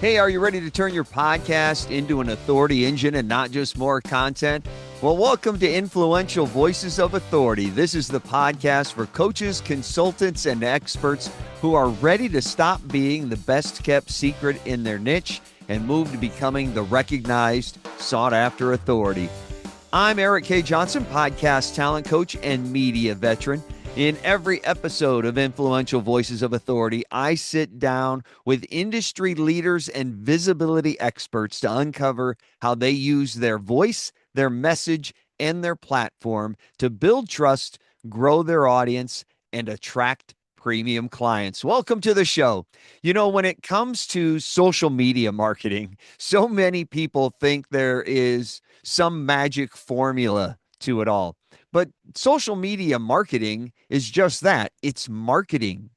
Hey, are you ready to turn your podcast into an authority engine and not just more content? Well, welcome to Influential Voices of Authority. This is the podcast for coaches, consultants, and experts who are ready to stop being the best kept secret in their niche and move to becoming the recognized, sought after authority. I'm Eric K. Johnson, podcast talent coach and media veteran. In every episode of Influential Voices of Authority, I sit down with industry leaders and visibility experts to uncover how they use their voice, their message, and their platform to build trust, grow their audience, and attract premium clients. Welcome to the show. You know, when it comes to social media marketing, so many people think there is some magic formula to it all. But social media marketing is just that. It's marketing.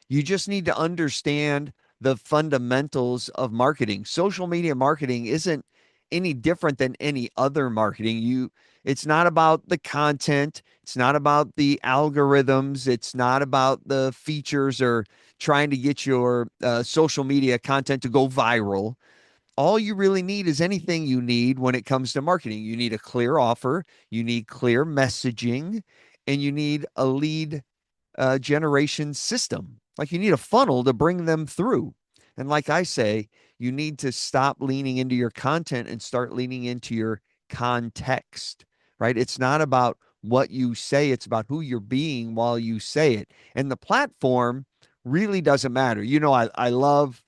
You just need to understand the fundamentals of marketing. Social media marketing isn't any different than any other marketing. It's not about the content, it's not about the algorithms, it's not about the features or trying to get your social media content to go viral. All you really need is anything you need when it comes to marketing. You need a clear offer, you need clear messaging, and you need a lead generation system. Like you need a funnel to bring them through. And like I say, you need to stop leaning into your content and start leaning into your context, right? It's not about what you say, it's about who you're being while you say it. And the platform really doesn't matter. You know, I love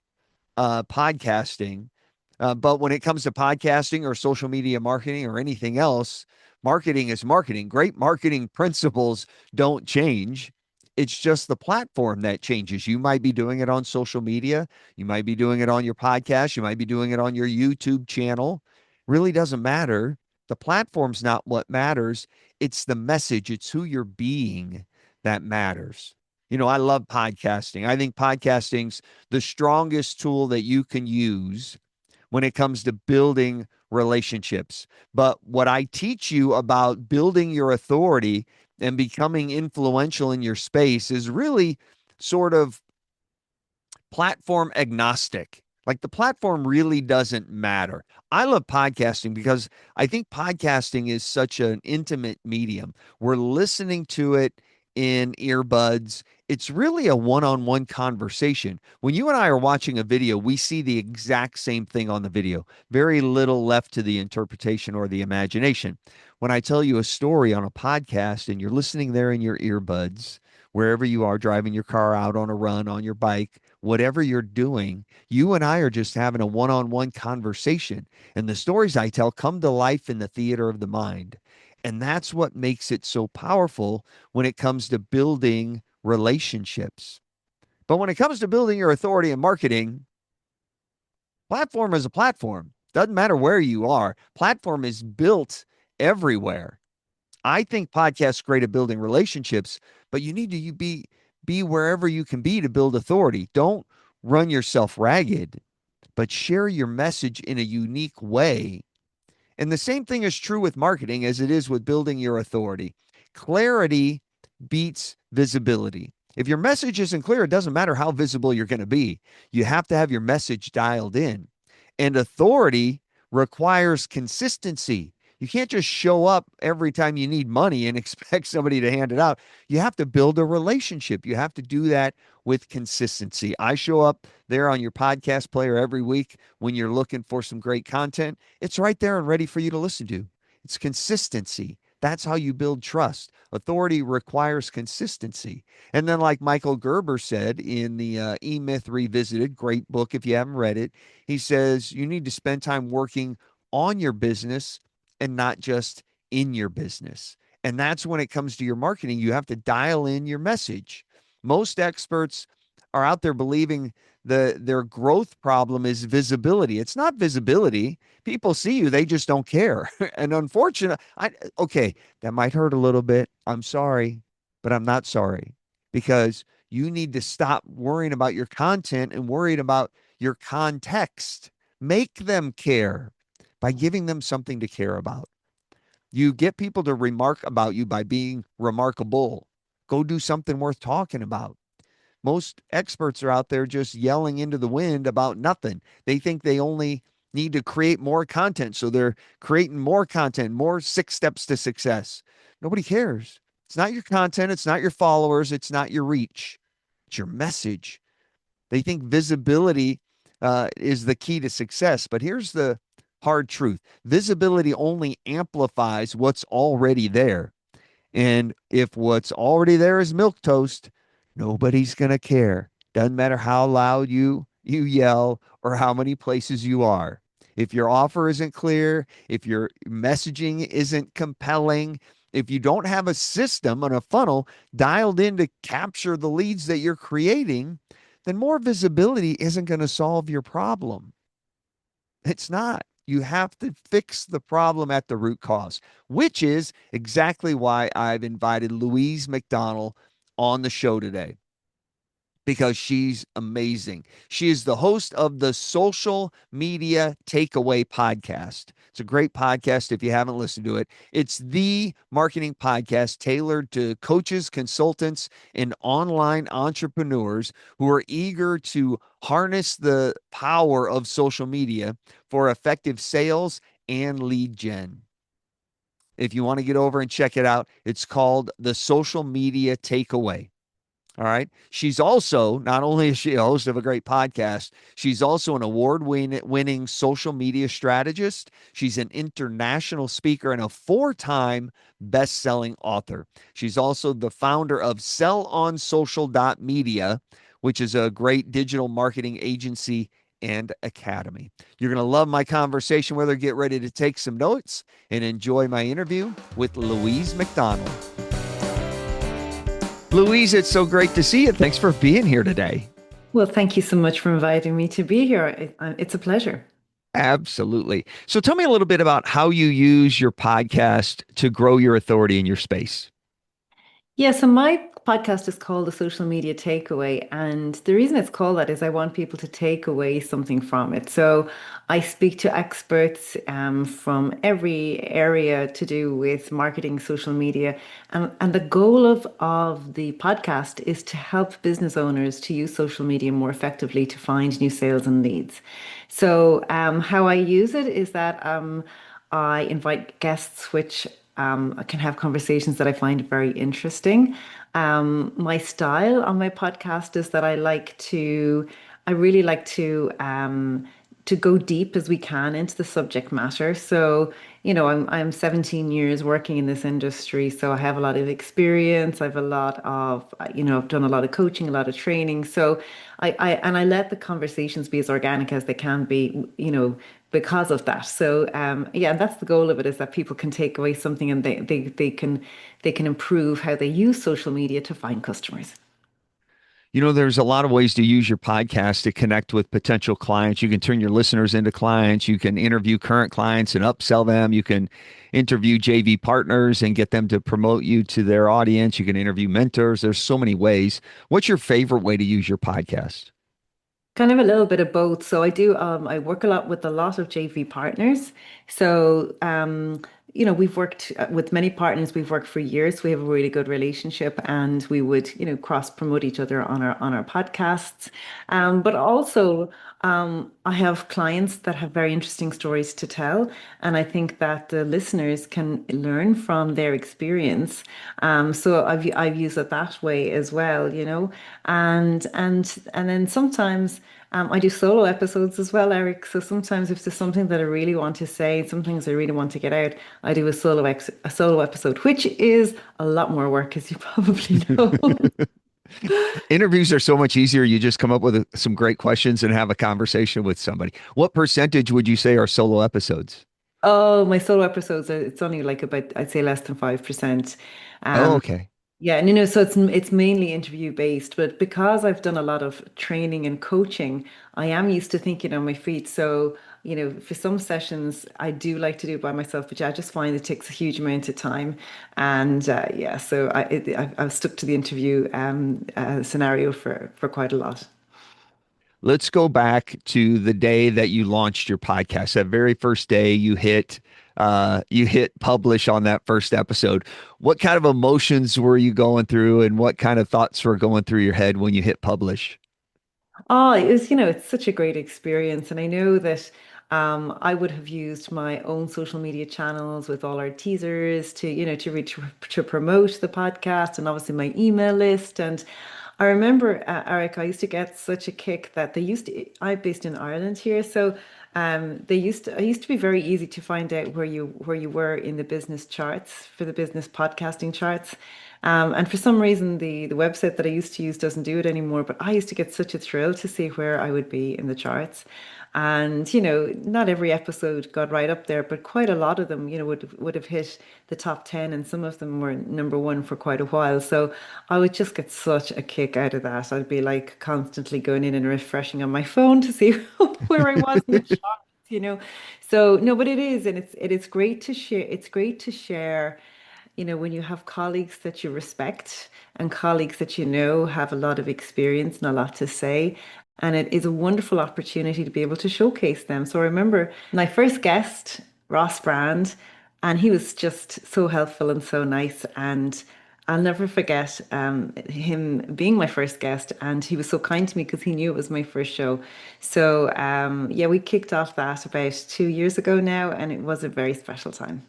podcasting. But when it comes to podcasting or social media marketing or anything else, marketing is marketing. Great marketing principles don't change. It's just the platform that changes. You might be doing it on social media. You might be doing it on your podcast. You might be doing it on your YouTube channel. Really doesn't matter. The platform's not what matters. It's the message. It's who you're being that matters. You know, I love podcasting. I think podcasting's the strongest tool that you can use when it comes to building relationships. But what I teach you about building your authority and becoming influential in your space is really sort of platform agnostic. Like the platform really doesn't matter. I love podcasting because I think podcasting is such an intimate medium. We're listening to it in earbuds. It's really a one-on-one conversation. When you and I are watching a video, we see the exact same thing on the video. Very little left to the interpretation or the imagination. When I tell you a story on a podcast and you're listening there in your earbuds, wherever you are, driving your car out on a run, on your bike, whatever you're doing, you and I are just having a one-on-one conversation. And the stories I tell come to life in the theater of the mind. And that's what makes it so powerful when it comes to building relationships. But when it comes to building your authority in marketing, platform is a platform. Doesn't matter where you are. Platform is built everywhere. I think podcasts are great at building relationships, but you need to be wherever you can be to build authority. Don't run yourself ragged, but share your message in a unique way. And the same thing is true with marketing as it is with building your authority. Clarity beats visibility. If your message isn't clear, it doesn't matter how visible you're going to be. You have to have your message dialed in. And authority requires consistency. You can't just show up every time you need money and expect somebody to hand it out. You have to build a relationship. You have to do that with consistency. I show up there on your podcast player every week when you're looking for some great content. It's right there and ready for you to listen to. It's consistency. That's how you build trust. Authority requires consistency. And then, like Michael Gerber said in the E-Myth Revisited, great book if you haven't read it, he says you need to spend time working on your business and not just in your business. And that's when it comes to your marketing, you have to dial in your message. Most experts are out there believing their growth problem is visibility. It's not visibility. People see you, they just don't care. And unfortunately, okay, that might hurt a little bit. I'm sorry, but I'm not sorry because you need to stop worrying about your content and worrying about your context. Make them care by giving them something to care about. You get people to remark about you by being remarkable. Go do something worth talking about. Most experts are out there just yelling into the wind about nothing. They think they only need to create more content. So they're creating more content, more 6 steps to success. Nobody cares. It's not your content. It's not your followers. It's not your reach. It's your message. They think visibility is the key to success. But here's the hard truth: visibility only amplifies what's already there. And if what's already there is milk toast, nobody's going to care. Doesn't matter how loud you yell or how many places you are. If your offer isn't clear, if your messaging isn't compelling, if you don't have a system and a funnel dialed in to capture the leads that you're creating, then more visibility isn't going to solve your problem. It's not. You have to fix the problem at the root cause, which is exactly why I've invited Louise McDonald on the show today, because she's amazing. She is the host of the Social Media Takeaway podcast. It's a great podcast if you haven't listened to it. It's the marketing podcast tailored to coaches, consultants, and online entrepreneurs who are eager to harness the power of social media for effective sales and lead gen. If you want to get over and check it out, it's called the Social Media Takeaway. All right. She's also, not only is she a host of a great podcast, she's also an award-winning social media strategist. She's an international speaker and a 4-time best-selling author. She's also the founder of sellonsocial.media, which is a great digital marketing agency and academy. You're going to love my conversation with her. Get ready to take some notes and enjoy my interview with Louise McDonald. Louise, it's so great to see you. Thanks for being here today. Well, thank you so much for inviting me to be here. It's a pleasure. Absolutely. So tell me a little bit about how you use your podcast to grow your authority in your space. Yeah, so my podcast is called The Social Media Takeaway. And the reason it's called that is I want people to take away something from it. So I speak to experts from every area to do with marketing, social media. And the goal of the podcast is to help business owners to use social media more effectively to find new sales and leads. So how I use it is that I invite guests, which I can have conversations that I find very interesting. My style on my podcast is that I really like to go deep as we can into the subject matter. So, I'm 17 years working in this industry, so I have a lot of experience. I have a lot of, I've done a lot of coaching, a lot of training. So I let the conversations be as organic as they can be, because of that. So yeah, that's the goal of it, is that people can take away something, and they can improve how they use social media to find customers. There's a lot of ways to use your podcast to connect with potential clients. You can turn your listeners into clients. You can interview current clients and upsell them. You can interview JV partners and get them to promote you to their audience. You can interview mentors. There's so many ways. What's your favorite way to use your podcast? Kind of a little bit of both. So I work a lot with a lot of JV partners. So, we've worked with many partners. We've worked for years. We have a really good relationship, and we would, cross promote each other on our podcasts. But also, I have clients that have very interesting stories to tell, and I think that the listeners can learn from their experience. So I've used it that way as well, and then sometimes. I do solo episodes as well, Eric. So sometimes if there's something that I really want to say, some things I really want to get out, I do a solo episode, which is a lot more work, as you probably know. Interviews are so much easier. You just come up with some great questions and have a conversation with somebody. What percentage would you say are solo episodes? Oh, my solo episodes, it's only like about, I'd say, less than 5%. Oh, Um, okay. Yeah, and so it's mainly interview based, but because I've done a lot of training and coaching, I am used to thinking on my feet. So, for some sessions, I do like to do it by myself, but yeah, I just find it takes a huge amount of time. And yeah, so I've stuck to the interview scenario for quite a lot. Let's go back to the day that you launched your podcast. That very first day you hit you hit publish on that first episode. What kind of emotions were you going through, and what kind of thoughts were going through your head when you hit publish? Oh, it was, it's such a great experience. And I know that I would have used my own social media channels with all our teasers to, to reach, to promote the podcast and obviously my email list. And I remember, Eric, I used to get such a kick that I'm based in Ireland here. So I used to be very easy to find out where you were in the business charts for the business podcasting charts. And for some reason, the website that I used to use doesn't do it anymore. But I used to get such a thrill to see where I would be in the charts. And, not every episode got right up there, but quite a lot of them, would have hit the top 10, and some of them were number one for quite a while. So I would just get such a kick out of that. I'd be like constantly going in and refreshing on my phone to see where I was in the charts. So no, but it is, and it is great to share. It's great to share, when you have colleagues that you respect and colleagues that have a lot of experience and a lot to say. And it is a wonderful opportunity to be able to showcase them. So I remember my first guest, Ross Brand, and he was just so helpful and so nice. And I'll never forget him being my first guest. And he was so kind to me because he knew it was my first show. So yeah, we kicked off that about 2 years ago now, and it was a very special time.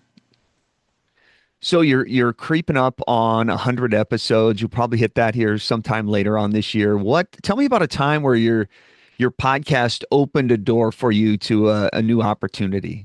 So you're creeping up on 100 episodes. You'll probably hit that here sometime later on this year. What? Tell me about a time where your podcast opened a door for you to a new opportunity.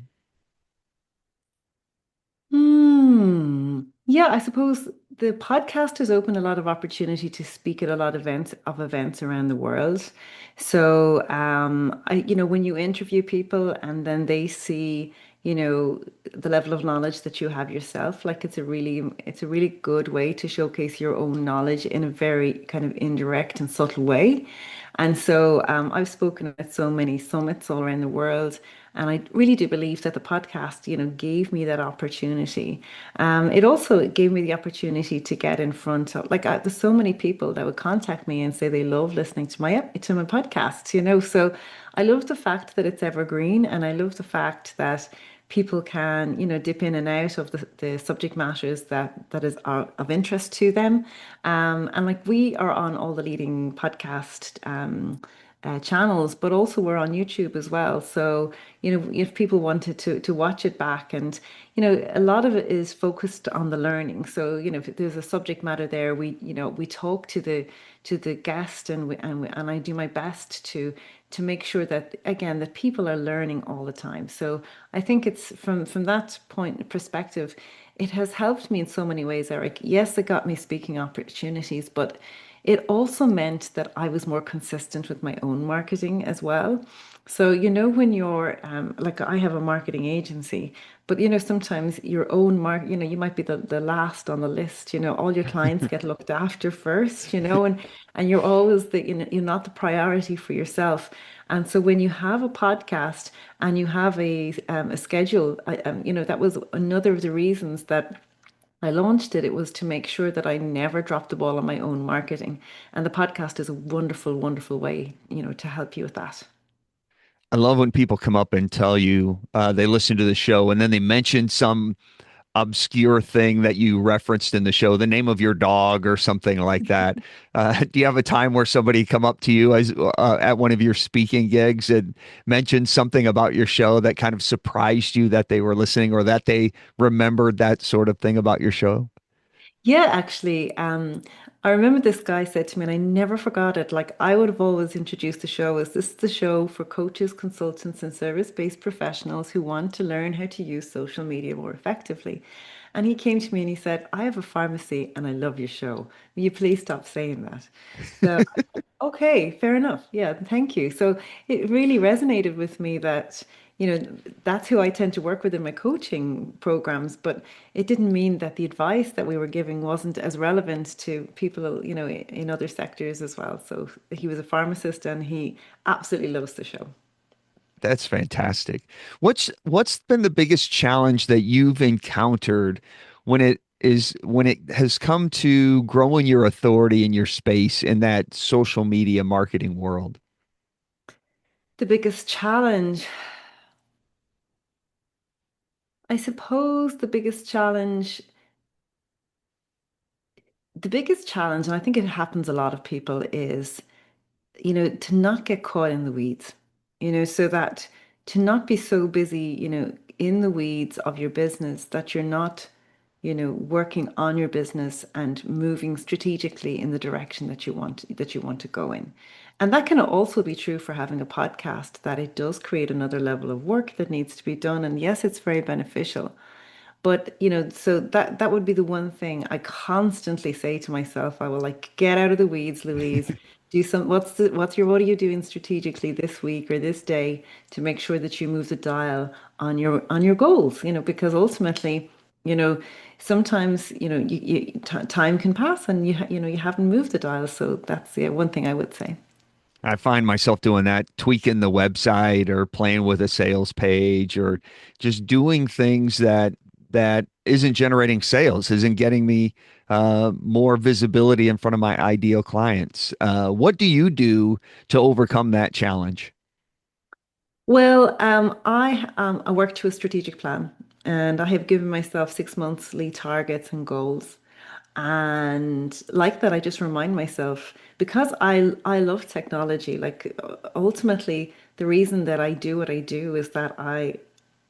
Yeah, I suppose the podcast has opened a lot of opportunity to speak at a lot of events around the world. So, when you interview people and then they see, the level of knowledge that you have yourself, like it's a really good way to showcase your own knowledge in a very kind of indirect and subtle way. And so I've spoken at so many summits all around the world, and I really do believe that the podcast, gave me that opportunity. It also gave me the opportunity to get in front of, like, there's so many people that would contact me and say they love listening to my podcast, So I love the fact that it's evergreen, and I love the fact that people can, dip in and out of the subject matters that is of interest to them. And like we are on all the leading podcast channels, but also we're on YouTube as well. So, if people wanted to watch it back, and a lot of it is focused on the learning. So, if there's a subject matter there, we talk to the guest, and I do my best to make sure that, again, that people are learning all the time. So I think it's from that point perspective, it has helped me in so many ways, Eric. Yes, it got me speaking opportunities, but it also meant that I was more consistent with my own marketing as well. So, when you're like, I have a marketing agency, but sometimes your own you might be the last on the list, all your clients get looked after first, and you're always you're not the priority for yourself. And so when you have a podcast and you have a schedule, that was another of the reasons that I launched it. It was to make sure that I never dropped the ball on my own marketing. And the podcast is a wonderful, wonderful way, to help you with that. I love when people come up and tell you they listen to the show and then they mention some obscure thing that you referenced in the show, the name of your dog or something like that. Do you have a time where somebody come up to you as at one of your speaking gigs and mentioned something about your show that kind of surprised you that they were listening or that they remembered that sort of thing about your show? Yeah, actually, I remember this guy said to me, and I never forgot it. Like, I would have always introduced the show as, this is the show for coaches, consultants, and service-based professionals who want to learn how to use social media more effectively. And he came to me and he said, I have a pharmacy and I love your show. Will you please stop saying that? So, okay, fair enough. Yeah, thank you. So it really resonated with me that, that's who I tend to work with in my coaching programs, but it didn't mean that the advice that we were giving wasn't as relevant to people, in other sectors as well. So he was a pharmacist and he absolutely loves the show. That's fantastic. What's been the biggest challenge that you've encountered when it has come to growing your authority in your space in that social media marketing world? The biggest challenge, I suppose the biggest challenge, and I think it happens a lot of people, is to not get caught in the weeds, so that to not be so busy, in the weeds of your business that you're not, working on your business and moving strategically in the direction that you want to go in. And that can also be true for having a podcast, that it does create another level of work that needs to be done. And yes, it's very beneficial. But, so that would be the one thing I constantly say to myself. I will like get out of the weeds, Louise. Do some what are you doing strategically this week or this day to make sure that you move the dial on your goals, because ultimately, you know, sometimes, time can pass and you haven't moved the dial. So that's, yeah, one thing I would say. I find myself doing that, tweaking the website or playing with a sales page or just doing things that isn't generating sales, isn't getting me more visibility in front of my ideal clients. What do you do to overcome that challenge? Well, I work to a strategic plan, and I have given myself 6 monthly targets and goals. And like that, I just remind myself, because I love technology. Like, ultimately, the reason that I do what I do is that I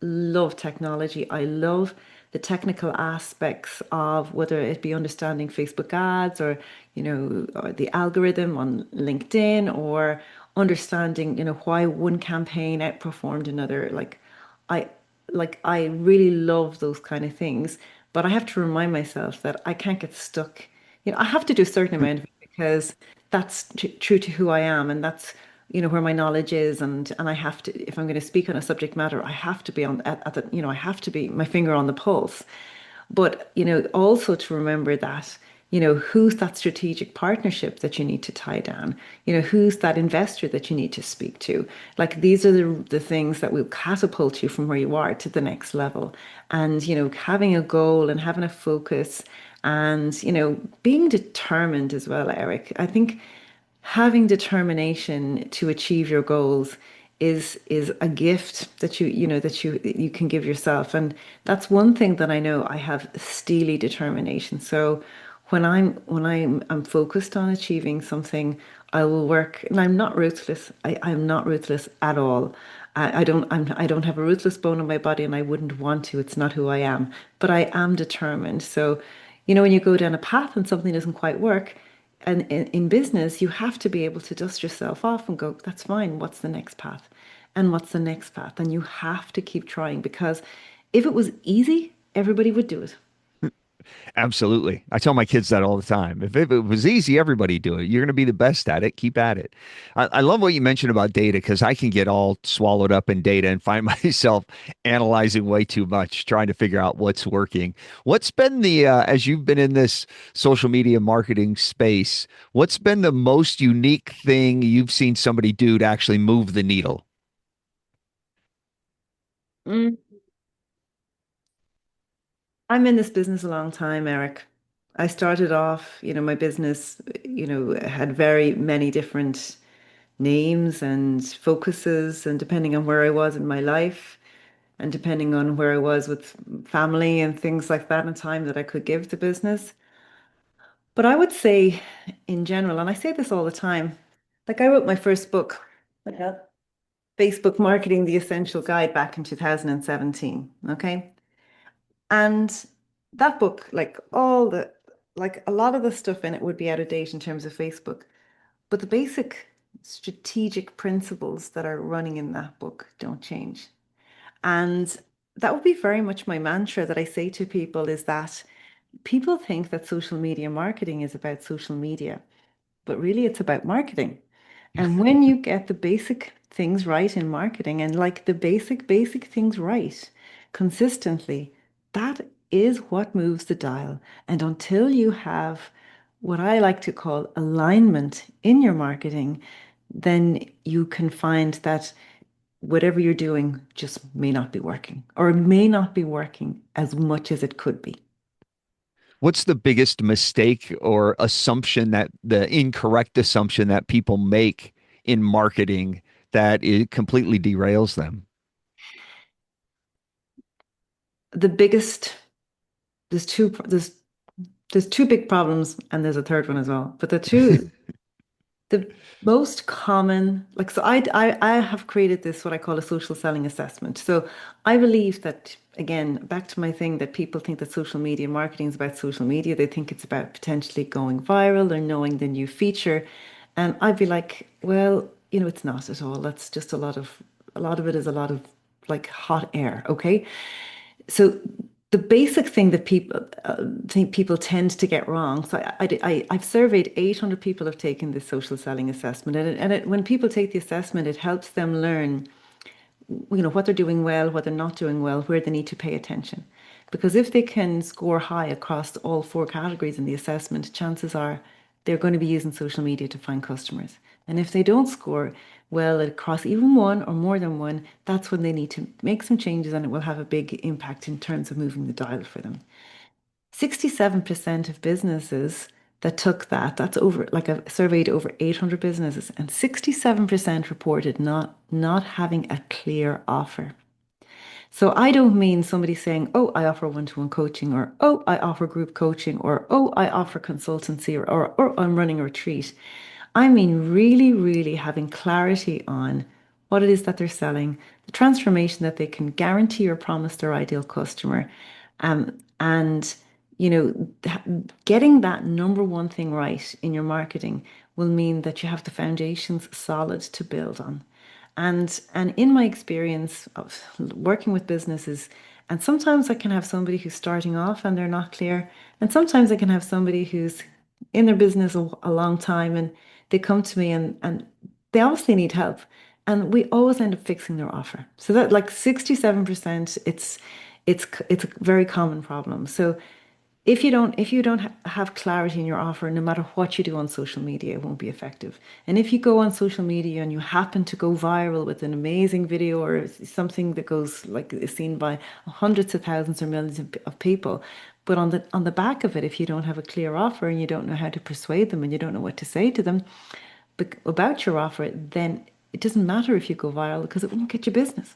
love technology. I love the technical aspects of whether it be understanding Facebook ads, or the algorithm on LinkedIn, or understanding, why one campaign outperformed another. I I really love those kind of things, but I have to remind myself that I can't get stuck. I have to do a certain amount of it because that's true to who I am, and that's, where my knowledge is, and I have to, if I'm going to speak on a subject matter, I have to be at the, I have to be my finger on the pulse. But, also to remember that, who's that strategic partnership that you need to tie down? Who's that investor that you need to speak to? Like, these are the things that will catapult you from where you are to the next level. And, having a goal and having a focus and, being determined as well, Eric. I think having determination to achieve your goals is a gift that you can give yourself. And that's one thing that I know. I have steely determination. So when I'm focused on achieving something, I will work, and I'm not ruthless. I'm not ruthless at all. I don't have a ruthless bone in my body, and I wouldn't want to. It's not who I am. But I am determined. So, when you go down a path and something doesn't quite work, and in business, you have to be able to dust yourself off and go, that's fine. What's the next path? And what's the next path? And you have to keep trying, because if it was easy, everybody would do it. Absolutely. I tell my kids that all the time. If it was easy, everybody do it. You're going to be the best at it. Keep at it. I love what you mentioned about data because I can get all swallowed up in data and find myself analyzing way too much, trying to figure out what's working. What's been as you've been in this social media marketing space, what's been the most unique thing you've seen somebody do to actually move the needle? Mm. I'm in this business a long time, Eric. I started off, my business, had very many different names and focuses, and depending on where I was in my life, and depending on where I was with family and things like that, and time that I could give to business. But I would say, in general, and I say this all the time, like, I wrote my first book, like that, Facebook Marketing, The Essential Guide, back in 2017. Okay. And that book, like a lot of the stuff in it would be out of date in terms of Facebook, but the basic strategic principles that are running in that book don't change. And that would be very much my mantra that I say to people, is that people think that social media marketing is about social media, but really it's about marketing. And when you get the basic things right in marketing, and like the basic things right consistently, that is what moves the dial. And until you have what I like to call alignment in your marketing, then you can find that whatever you're doing just may not be working, or may not be working as much as it could be. What's the biggest mistake or assumption that the incorrect assumption that people make in marketing that it completely derails them? the biggest, there's two big problems and there's a third one as well. But the most common, like, so I have created this, what I call a social selling assessment. So I believe that, again, back to my thing that people think that social media marketing is about social media. They think it's about potentially going viral or knowing the new feature. And I'd be like, well, it's not at all. That's just a lot of it is a lot of like hot air. Okay. So the basic thing that people think people tend to get wrong. So I've surveyed 800 people have taken this social selling assessment, when people take the assessment, it helps them learn, what they're doing well, what they're not doing well, where they need to pay attention. Because if they can score high across all four categories in the assessment, chances are they're going to be using social media to find customers. And if they don't score well across even one or more than one, that's when they need to make some changes and it will have a big impact in terms of moving the dial for them. 67% of businesses that took that's over, like, I've surveyed over 800 businesses, and 67% reported not having a clear offer. So I don't mean somebody saying, oh, I offer one-to-one coaching, or oh, I offer group coaching, or oh, I offer consultancy, or I'm running a retreat. I mean really, really having clarity on what it is that they're selling, the transformation that they can guarantee or promise their ideal customer, and getting that number one thing right in your marketing will mean that you have the foundations solid to build on. And in my experience of working with businesses, and sometimes I can have somebody who's starting off and they're not clear, and sometimes I can have somebody who's in their business a long time and they come to me and they obviously need help. And we always end up fixing their offer. So that, like, 67%, it's a very common problem. So if you don't have clarity in your offer, no matter what you do on social media, it won't be effective. And if you go on social media and you happen to go viral with an amazing video or something that goes, like, is seen by hundreds of thousands or millions of people, but on the back of it, if you don't have a clear offer and you don't know how to persuade them and you don't know what to say to them about your offer, then it doesn't matter if you go viral because it won't get you business.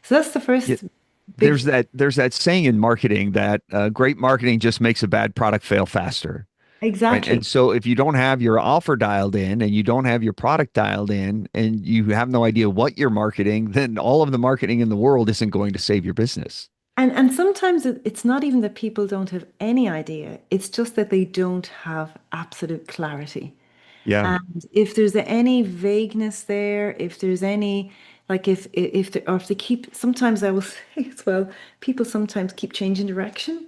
So that's the Yeah, first big. there's that saying in marketing that great marketing just makes a bad product fail faster. Right. Exactly. And so if you don't have your offer dialed in and you don't have your product dialed in and you have no idea what you're marketing, then all of the marketing in the world isn't going to save your business. And sometimes it's not even that people don't have any idea. It's just that they don't have absolute clarity. Yeah. And if there's any vagueness there, if there's any, like, if they keep, sometimes I will say as well, people sometimes keep changing direction.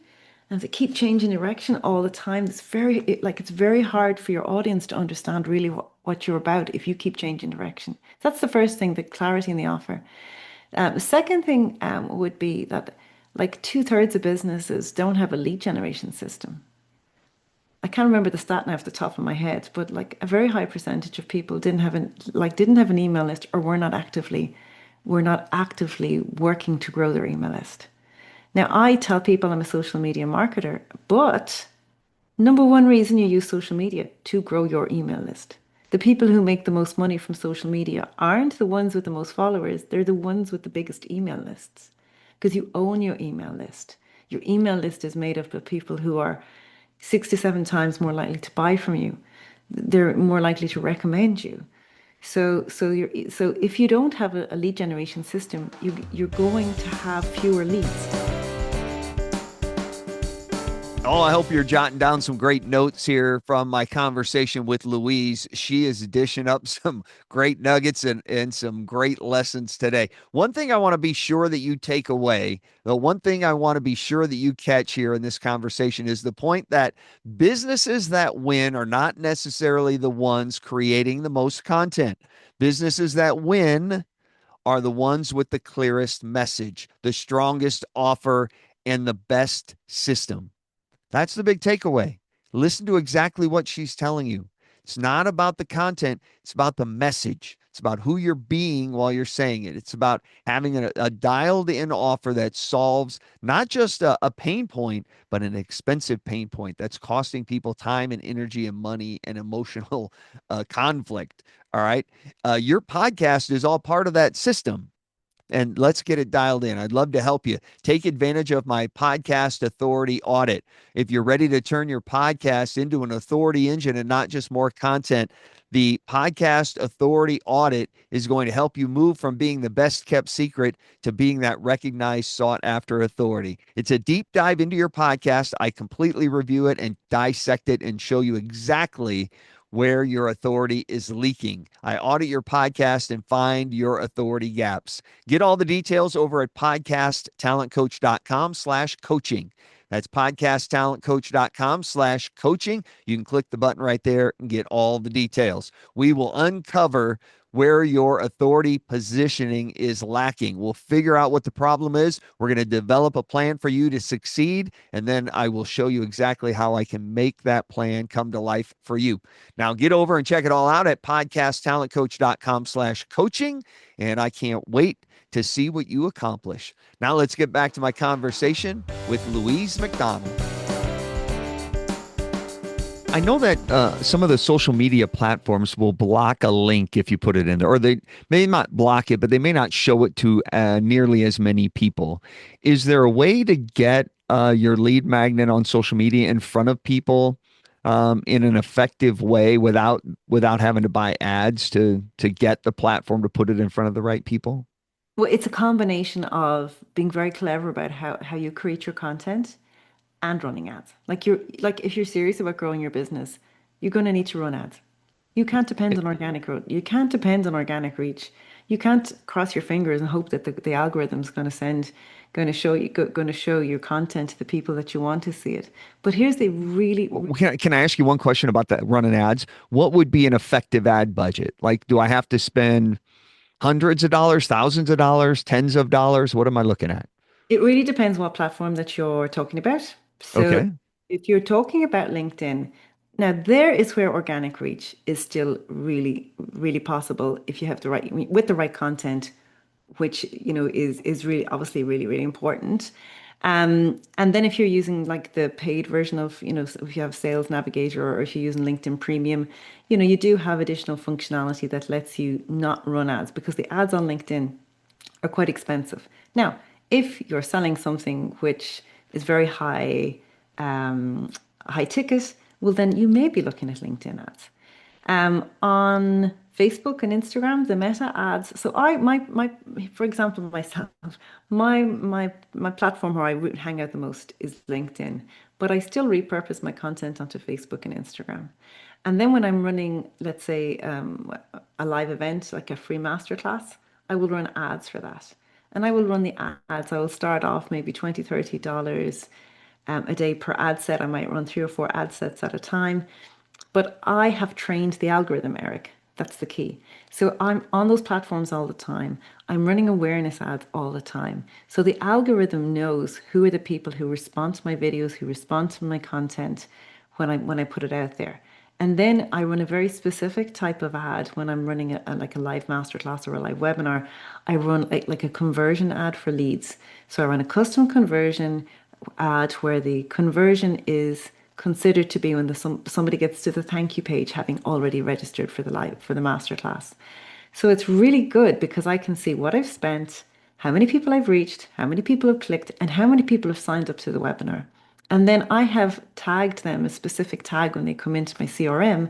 And if they keep changing direction all the time, it's very hard for your audience to understand really what you're about if you keep changing direction. That's the first thing, the clarity in the offer. The second thing would be that, like, two-thirds of businesses don't have a lead generation system. I can't remember the stat now off the top of my head, but like a very high percentage of people didn't have an email list, or were not actively working to grow their email list. Now, I tell people I'm a social media marketer, but number one reason you use social media to grow your email list. The people who make the most money from social media aren't the ones with the most followers, they're the ones with the biggest email lists because you own your email list. Your email list is made up of people who are 6 to 7 times more likely to buy from you. They're more likely to recommend you. So if you don't have a lead generation system, you're going to have fewer leads. Oh, I hope you're jotting down some great notes here from my conversation with Louise. She is dishing up some great nuggets and some great lessons today. One thing I want to be sure that you take away, the one thing I want to be sure that you catch here in this conversation is the point that businesses that win are not necessarily the ones creating the most content. Businesses that win are the ones with the clearest message, the strongest offer, and the best system. That's the big takeaway. Listen to exactly what she's telling you. It's not about the content, it's about the message. It's about who you're being while you're saying it. It's about having a dialed in offer that solves not just a pain point, but an expensive pain point that's costing people time and energy and money and emotional conflict. All right. Your podcast is all part of that system. and let's get it dialed in. I'd love to help you. Take advantage of my podcast authority audit. If you're ready to turn your podcast into an authority engine and not just more content, the podcast authority audit is going to help you move from being the best kept secret to being that recognized, sought after authority. It's a deep dive into your podcast. I completely review it and dissect it and show you exactly where your authority is leaking. I audit your podcast and find your authority gaps. Get all the details over at podcasttalentcoach.com/coaching. That's podcasttalentcoach.com/coaching. You can click the button right there and get all the details. We will uncover where your authority positioning is lacking. We'll figure out what the problem is. We're going to develop a plan for you to succeed, and then I will show you exactly how I can make that plan come to life for you. Now get over and check it all out at podcasttalentcoach.com/coaching, and I can't wait to see what you accomplish. Now let's get back to my conversation with Louise McDonald. I know that some of the social media platforms will block a link if you put it in there, or they may not block it, but they may not show it to nearly as many people. Is there a way to get your lead magnet on social media in front of people in an effective way without having to buy ads to get the platform to put it in front of the right people? Well, it's a combination of being very clever about how you create your content and running ads. Like if you're serious about growing your business, you're going to need to run ads. You can't depend on organic growth. You can't depend on organic reach. You can't cross your fingers and hope that the algorithm's going to show your content to the people that you want to see it. But here's the really Can I ask you one question about that running ads? What would be an effective ad budget? Like, do I have to spend hundreds of dollars, thousands of dollars, tens of dollars? What am I looking at? It really depends what platform that you're talking about. So Okay. if you're talking about LinkedIn, now there is where organic reach is still really, really possible if you have the right, I mean, with the right content, which is really obviously really, really important. And then if you're using like the paid version of, so if you have Sales Navigator or if you're using LinkedIn Premium, you do have additional functionality that lets you not run ads because the ads on LinkedIn are quite expensive. Now, if you're selling something which is very high ticket, well, then you may be looking at LinkedIn ads. On Facebook and Instagram, the meta ads. So for example, myself, my platform where I hang out the most is LinkedIn, but I still repurpose my content onto Facebook and Instagram. And then when I'm running, let's say, a live event, like a free masterclass, I will run ads for that. And I will run the ads. I will start off maybe $20, $30 a day per ad set. I might run 3 or 4 ad sets at a time. But I have trained the algorithm, Eric. That's the key. So I'm on those platforms all the time. I'm running awareness ads all the time. So the algorithm knows who are the people who respond to my videos, who respond to my content when I put it out there. And then I run a very specific type of ad when I'm running like a live masterclass or a live webinar. I run like a conversion ad for leads. So I run a custom conversion ad where the conversion is considered to be when somebody gets to the thank you page having already registered for the masterclass. So it's really good because I can see what I've spent, how many people I've reached, how many people have clicked, and how many people have signed up to the webinar. And then I have tagged them a specific tag when they come into my CRM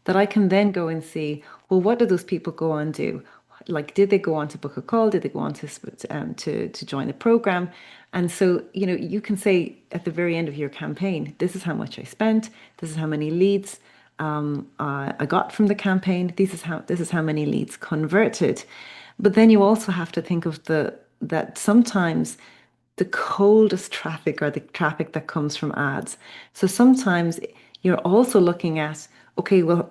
that I can then go and see, well, what did those people go on do? Like, did they go on to book a call? Did they go on to join the program? And so, you can say at the very end of your campaign, this is how much I spent. This is how many leads I got from the campaign. This is how many leads converted. But then you also have to think of that sometimes the coldest traffic are the traffic that comes from ads. So sometimes you're also looking at, okay, well,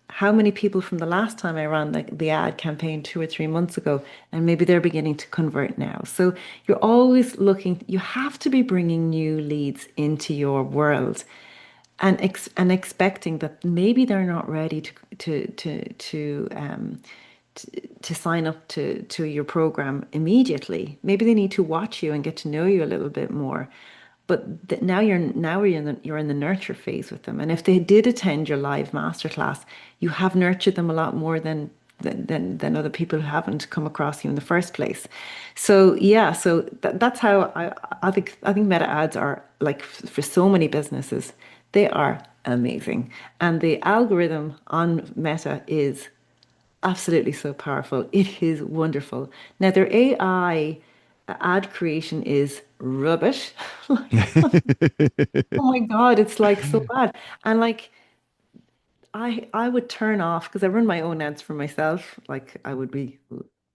how many people from the last time I ran the ad campaign 2 or 3 months ago, and maybe they're beginning to convert now. So you're always looking, you have to be bringing new leads into your world and expecting that maybe they're not ready to sign up to your program immediately. Maybe they need to watch you and get to know you a little bit more. But now you're in the nurture phase with them. And if they did attend your live masterclass, you have nurtured them a lot more than than other people who haven't come across you in the first place. So yeah, so that's how I think Meta ads are like for so many businesses, they are amazing. And the algorithm on Meta is absolutely so powerful. It is wonderful. Now their AI ad creation is rubbish. Like, oh my God, it's like so bad. And like I would turn off because I run my own ads for myself. Like I would be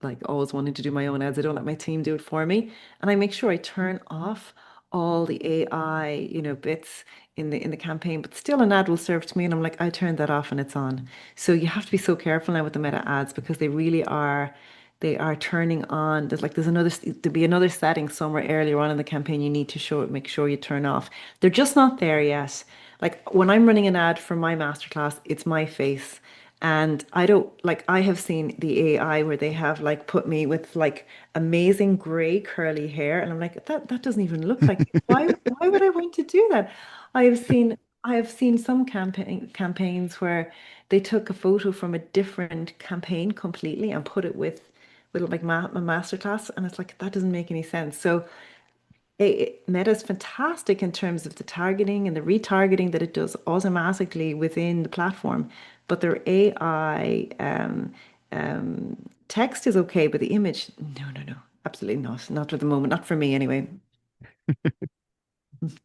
like always wanting to do my own ads. I don't let my team do it for me. And I make sure I turn off all the AI, bits in the campaign, but still an ad will serve to me. And I'm like, I turned that off and it's on. So you have to be so careful now with the meta ads because they are turning on. There'll be another setting somewhere earlier on in the campaign you need to make sure you turn off. They're just not there yet. Like when I'm running an ad for my masterclass, it's my face. And I don't like, I have seen the AI where they have like put me with like amazing gray curly hair. And I'm like, that doesn't even look like me. Why would I want to do that? I have seen, I have seen some campaigns where they took a photo from a different campaign completely and put it with like my masterclass. And it's like, that doesn't make any sense. So Meta is fantastic in terms of the targeting and the retargeting that it does automatically within the platform, but their AI text is okay, but the image, no, no, no, absolutely not. Not at the moment, not for me anyway.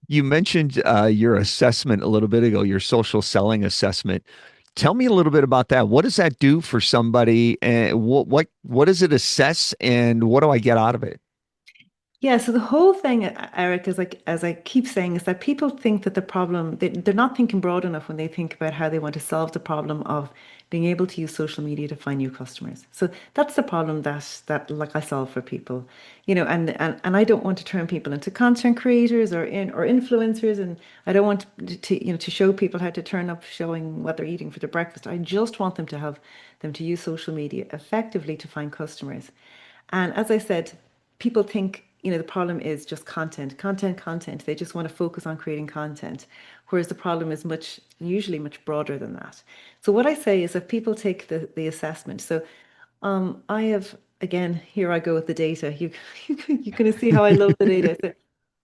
You mentioned your assessment a little bit ago, your social selling assessment. Tell me a little bit about that. What does that do for somebody? And what does it assess, and what do I get out of it? Yeah, so the whole thing, Eric, is like, as I keep saying, is that people think that the problem, they're not thinking broad enough when they think about how they want to solve the problem of being able to use social media to find new customers. So that's the problem that like I solve for people, and I don't want to turn people into content creators or influencers, and I don't want to show people how to turn up showing what they're eating for their breakfast. I just want them to use social media effectively to find customers. And as I said, people think, the problem is just content, content, content. They just want to focus on creating content, whereas the problem is usually much broader than that. So what I say is if people take the assessment, so I have, again, here I go with the data. You're going to see how I love the data. So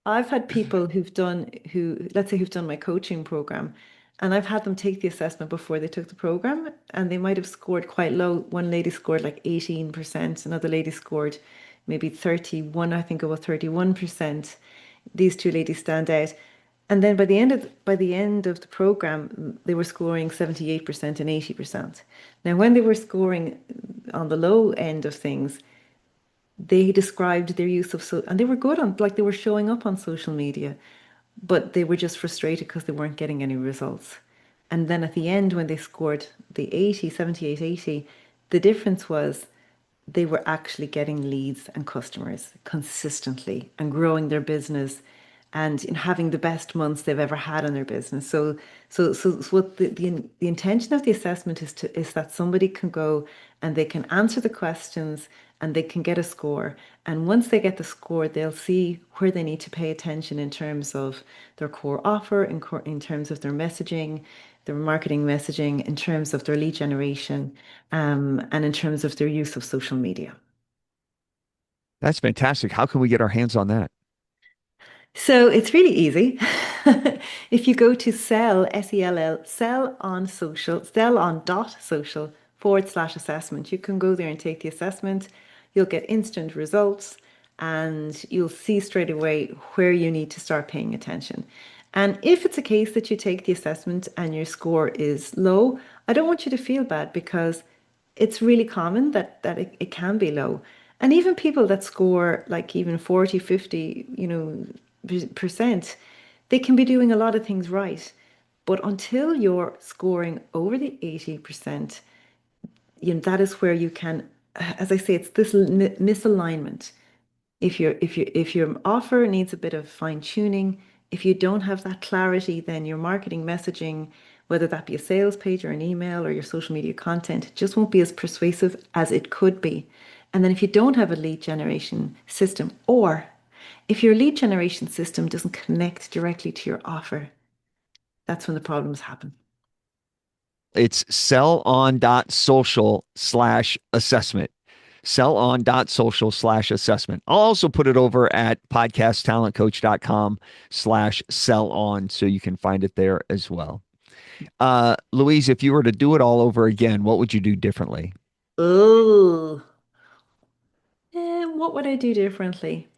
I've had people let's say, who've done my coaching program, and I've had them take the assessment before they took the program, and they might have scored quite low. One lady scored like 18%, another lady scored maybe 31, I think it was 31%. These two ladies stand out. And then by the end of the program, they were scoring 78% and 80%. Now, when they were scoring on the low end of things, they described their use of and they were good on, like they were showing up on social media, but they were just frustrated because they weren't getting any results. And then at the end, when they scored the 80, 78, 80, the difference was they were actually getting leads and customers consistently and growing their business and in having the best months they've ever had in their business. So what the intention of the assessment is that somebody can go and they can answer the questions and they can get a score. And once they get the score, they'll see where they need to pay attention in terms of their core offer, in terms of their messaging, their marketing messaging, in terms of their lead generation, and in terms of their use of social media. That's fantastic. How can we get our hands on that? So it's really easy. If you go to sell, sell on social, sell on dot social /assessment, you can go there and take the assessment. You'll get instant results and you'll see straight away where you need to start paying attention. And if it's a case that you take the assessment and your score is low, I don't want you to feel bad because it's really common that it can be low. And even people that score like even 40, 50, percent, they can be doing a lot of things right. But until you're scoring over the 80%, that is where you can, as I say, it's this misalignment. If your offer needs a bit of fine tuning, if you don't have that clarity, then your marketing messaging, whether that be a sales page or an email or your social media content, just won't be as persuasive as it could be. And then if you don't have a lead generation system, or if your lead generation system doesn't connect directly to your offer, that's when the problems happen. It's sellon.social/assessment. Sellon.social/assessment. I'll also put it over at podcasttalentcoach.com/sellon so you can find it there as well. Louise, if you were to do it all over again, what would you do differently? Oh, what would I do differently?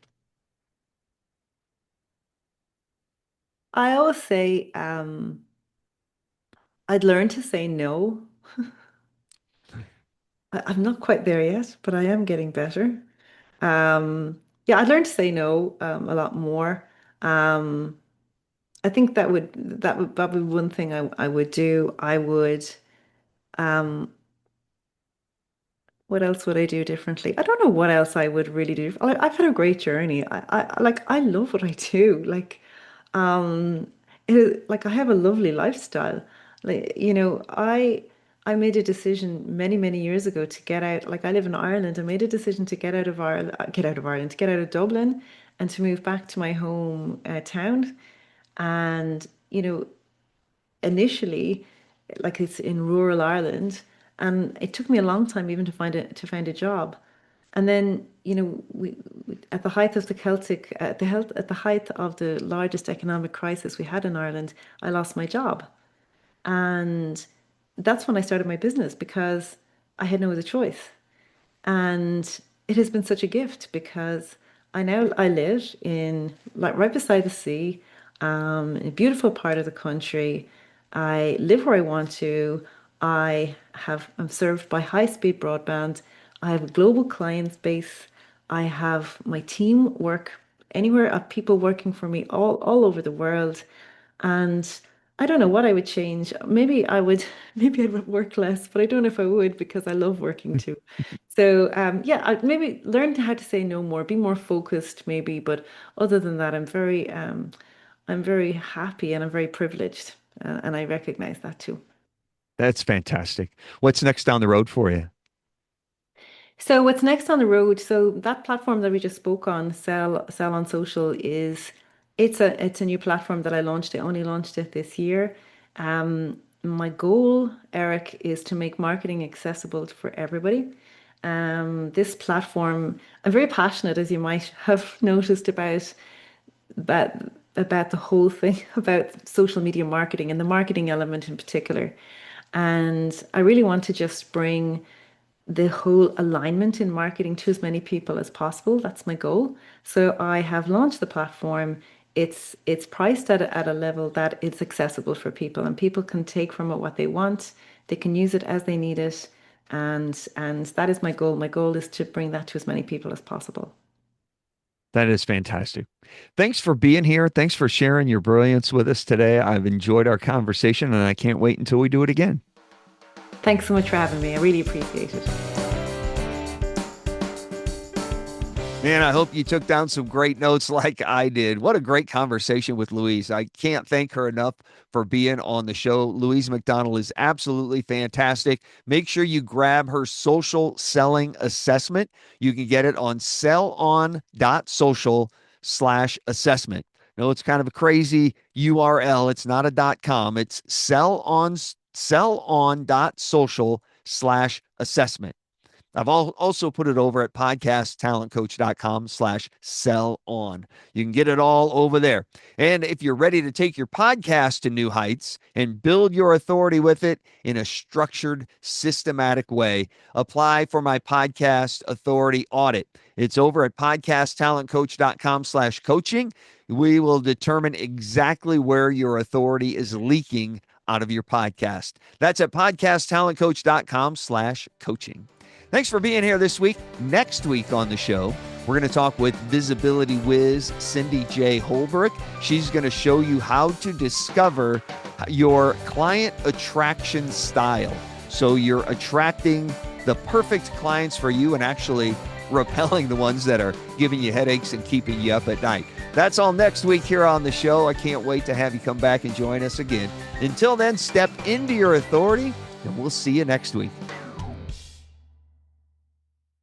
I always say I'd learn to say no. I'm not quite there yet, but I am getting better. Yeah, I'd learn to say no a lot more. Um, I think that would be one thing I would do. I would what else would I do differently? I don't know what else I would really do. I've had a great journey. I love what I do. Um, like I have a lovely lifestyle. I made a decision many years ago to get out. Like I live in Ireland. I made a decision to get out of Dublin, and to move back to my home town. And initially, like it's in rural Ireland, and it took me a long time even to find a job. And then, we at the height of the Celtic, at the height of the largest economic crisis we had in Ireland, I lost my job. And that's when I started my business because I had no other choice. And it has been such a gift because I live in like right beside the sea, in a beautiful part of the country. I live where I want to. I'm served by high-speed broadband. I have a global client base. I have my team work anywhere, people working for me all over the world. And I don't know what I would change. Maybe I'd work less, but I don't know if I would because I love working too. So yeah, I'd maybe learn how to say no more, be more focused maybe. But other than that, I'm very happy and I'm very privileged, and I recognize that too. That's fantastic. What's next down the road for you? So what's next on the road? So that platform that we just spoke on, Sell on Social, it's a new platform that I launched. I only launched it this year. My goal, Eric, is to make marketing accessible for everybody. This platform, I'm very passionate, as you might have noticed, about about the whole thing about social media marketing and the marketing element in particular. And I really want to just bring the whole alignment in marketing to as many people as possible. That's my goal. So I have launched the platform. It's priced at a level that it's accessible for people, and people can take from it what they want. They can use it as they need it, and that is my goal. My goal is to bring that to as many people as possible. That is fantastic. Thanks for being here. Thanks for sharing your brilliance with us today. I've enjoyed our conversation and I can't wait until we do it again. Thanks so much for having me. I really appreciate it. Man, I hope you took down some great notes like I did. What a great conversation with Louise. I can't thank her enough for being on the show. Louise McDonald is absolutely fantastic. Make sure you grab her social selling assessment. You can get it on sellon.social/assessment. No, it's kind of a crazy URL. It's not a .com. It's sellon.social/assessment. I've also put it over at podcasttalentcoach.com/sell on. You can get it all over there. And if you're ready to take your podcast to new heights and build your authority with it in a structured, systematic way, apply for my podcast authority audit. It's over at podcasttalentcoach.com/coaching. We will determine exactly where your authority is leaking out of your podcast. That's at podcasttalentcoach.com/coaching. Thanks for being here this week. Next week on the show, we're going to talk with visibility whiz Cindy J. Holbrook. She's going to show you how to discover your client attraction style. So you're attracting the perfect clients for you and actually repelling the ones that are giving you headaches and keeping you up at night. That's all next week here on the show. I can't wait to have you come back and join us again. Until then, step into your authority, and we'll see you next week.